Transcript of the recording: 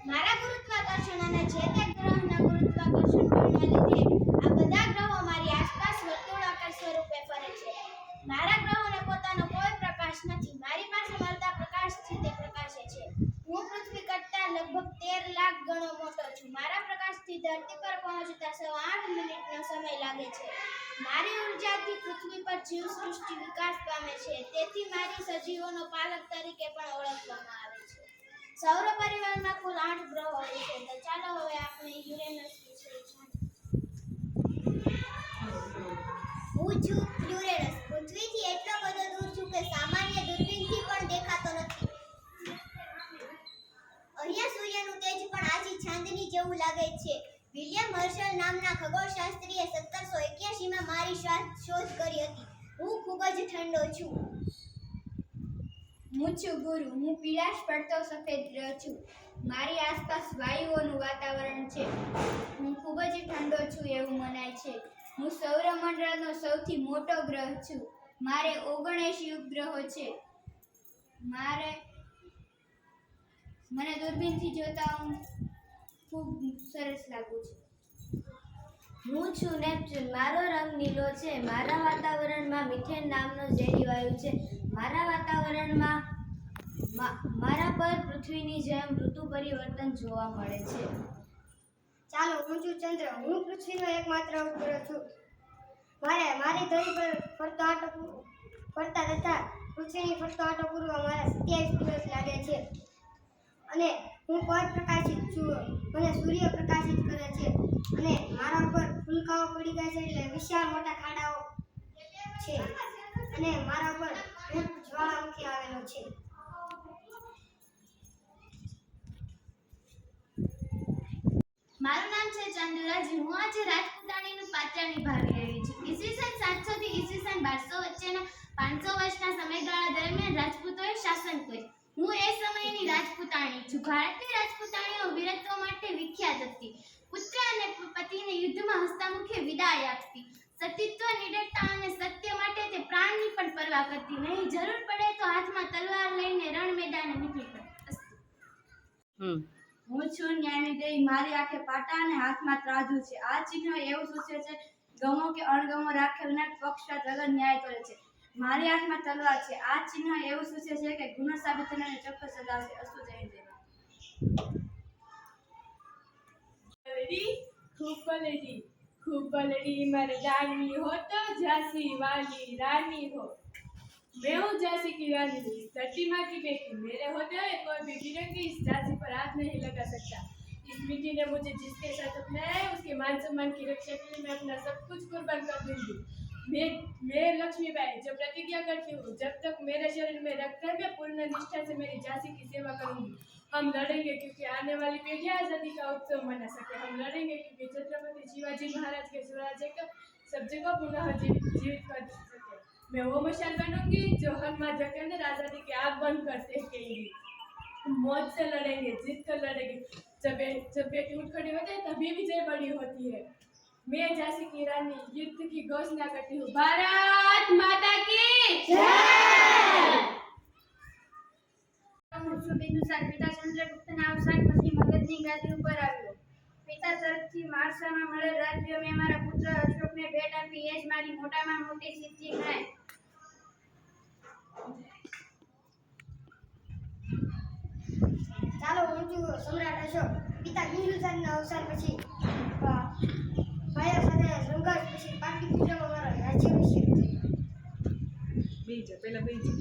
મારા ગુરુત્વાકર્ષણ અને જે તે ગ્રહના ગુરુત્વાકર્ષણ બળના લીધે આ બધા ગ્રહો મારી આસપાસ વર્તુળાકાર સ્વરૂપે ફરે છે. મારા ગ્રહોને પોતાનો કોઈ પ્રકાશ નથી. મારી પાસે મળતા પ્રકાશથી તે પ્રકાશે છે. હું પૃથ્વી કરતાં લગભગ 13 લાખ ગણો મોટો છું. મારા પ્રકાશથી ધરતી પર પહોંચતા 8 મિનિટનો સમય લાગે છે. મારી ઉર્જાથી પૃથ્વી પર જીવસૃષ્ટિ વિકાસ પામે છે. તેથી મારી સજીવોનો પાલક તરીકે પણ ઓળખવામાં આવે છે. સૌર પરિવારમાં કુલ 8 ગ્રહો હોય છે. તો ચાલો હવે આપણે યુરેનસ વિશે જાણીએ. હું છું યુરેનસ. પૃથ્વીથી એટલો બધો દૂર છું કે સામાન્ય દૂરબીનથી પણ દેખાતો નથી. અહીંયા સૂર્યનું તેજ પણ આજી ચાંદની જેવું લાગે છે. વિલિયમ હર્શલ નામના ખગોળશાસ્ત્રીએ 1781માં મારી શોધ કરી હતી. હું ખૂબ જ ઠંડો છું. હું છું ગુરુ. હું પીળાશ પડતો સફેદ ગ્રહ છું. મારી આસપાસ વાયુઓનું વાતાવરણ છે. હું ખૂબ જ ઠંડો છું એવું મનાય છે. હું સૌરમંડળનો સૌથી મોટો ગ્રહ છું. મારે 79 ઉપગ્રહો છે. મને દૂરબીનથી જોતા હું ખૂબ સરસ લાગુ છું. હું છું નેપ્ચ્યુન. મારો રંગ નીલો છે. મારા વાતાવરણમાં મિથેન નામનો ઝેરી વાયુ છે. મારા વાતાવરણમાં મારા પર પૃથ્વીની જેમ ઋતુ પરિવર્તન જોવા મળે છે. ચાલો, હું છું ચંદ્ર. હું પૃથ્વીનો એકમાત્ર ઉપગ્રહ છું. મારી ધરી પર ફરતા તથા પૃથ્વીની ફરતો આંટો પૂરવા મારા 27 દિવસ લાગે છે. અને હું પરપ્રકાશિત છું. મને સૂર્ય પ્રકાશિત કરે છે. અને મારા પર ફૂલકાઓ પડી ગયા છે એટલે વિશાળ મોટા ખાડાઓ છે. અને મારા પર જ્વાળામુખી આવેલો છે. મારું નામ છે ચાંદુરાજી. હું આજે રાજપૂતાણીનું પાત્ર નિભાવી રહી છું. ઈસવીસન 700 થી ઈસવીસન 1200 વચ્ચેના 500 વર્ષના સમયગાળા દરમિયાન રાજપૂતોએ શાસન કર્યું. હું એ સમયની રાજપૂતાણી છું. ભારતની રાજપૂતાણીઓ વીરત્વ માટે વિખ્યાત હતી. પુત્ર અને પતિને યુદ્ધમાં હસ્તામુખે વિદાય આપતી. સતીત્વ, નિડરતા અને સત્ય માટે તે પ્રાણની પણ પરવા કરતી નહીં. જરૂર પડે તો હાથમાં તલવાર લઈને રણ મેદાને નીકળી પડતી. હું છું ન્યાયની દેવી. મારી આંખે પાટા અને હાથમાં ત્રાજુ છે. આ ચિહ્ન એવું સૂચવે છે ગમો કે અણગમો રાખ્યા વિના પક્ષપાત વગર ન્યાય કરે છે. મારી હાથમાં તલવાર છે. આ ચિહ્ન એવું સૂચવે છે કે ગુનો સાબિત થનારને ચોક્કસ સજા આવશે. અસ્તુ જય હિન્દ. खूब बलड़ी मर्दानी हो तो झांसी वाली रानी हो। मैं हूँ झांसी की रानी, धरती माँ की बेटी। मेरे होते हुए कोई भी फिरंगी इस झांसी पर हाथ नहीं लगा सकता। इस मिट्टी ने मुझे जिसके साथ अपनाया है उसके मान सम्मान की रक्षा के लिए मैं अपना सब कुछ कुर्बान कर दूंगी। मैं लक्ष्मीबाई जो प्रतिज्ञा करती हूँ, जब तक मेरे शरीर में रक्त है मैं पूर्ण निष्ठा से मेरी झांसी की सेवा करूंगी। हम लड़ेंगे क्योंकि आने वाली पीढ़ियां आजादी का उत्सव मना सके। हम लड़ेंगे क्योंकि छत्रपति शिवाजी महाराज के स्वराज्य को सब जगह पुनः जीवित कर सके। मैं वो मशाल बनूंगी जो हर मार्ग के अंदर आजादी की आग बंद कर सकेगी। मौत से लड़ेंगे, जीत कर लड़ेंगे। जब बेटी उठ खड़ी होती है तभी विजय बड़ी होती है। मैं झांसी की रानी युद्ध की घोषणा करती हूँ। भारत माता की जय। બિંદુસાર પિતા ચંદ્રગુપ્તના અવસાન પછી મગધની ગાદી ઉપર આવ્યો. પિતા તરફથી વારસામાં મળેલ રાજ્ય મેં મારા પુત્ર અશોકને ભેટ આપી. એ જ મારી મોટામાં મોટી સિદ્ધિ ગણાય. ચાલો, હું છું સમ્રાટ અશોક. પિતા બિંદુસારના અવસાન પછી ભાઈઓ સાથે સંઘર્ષ પછી પાટલીપુત્રમાં મારો રાજ્યાભિષેક થયો. બીજો પેલા બીજો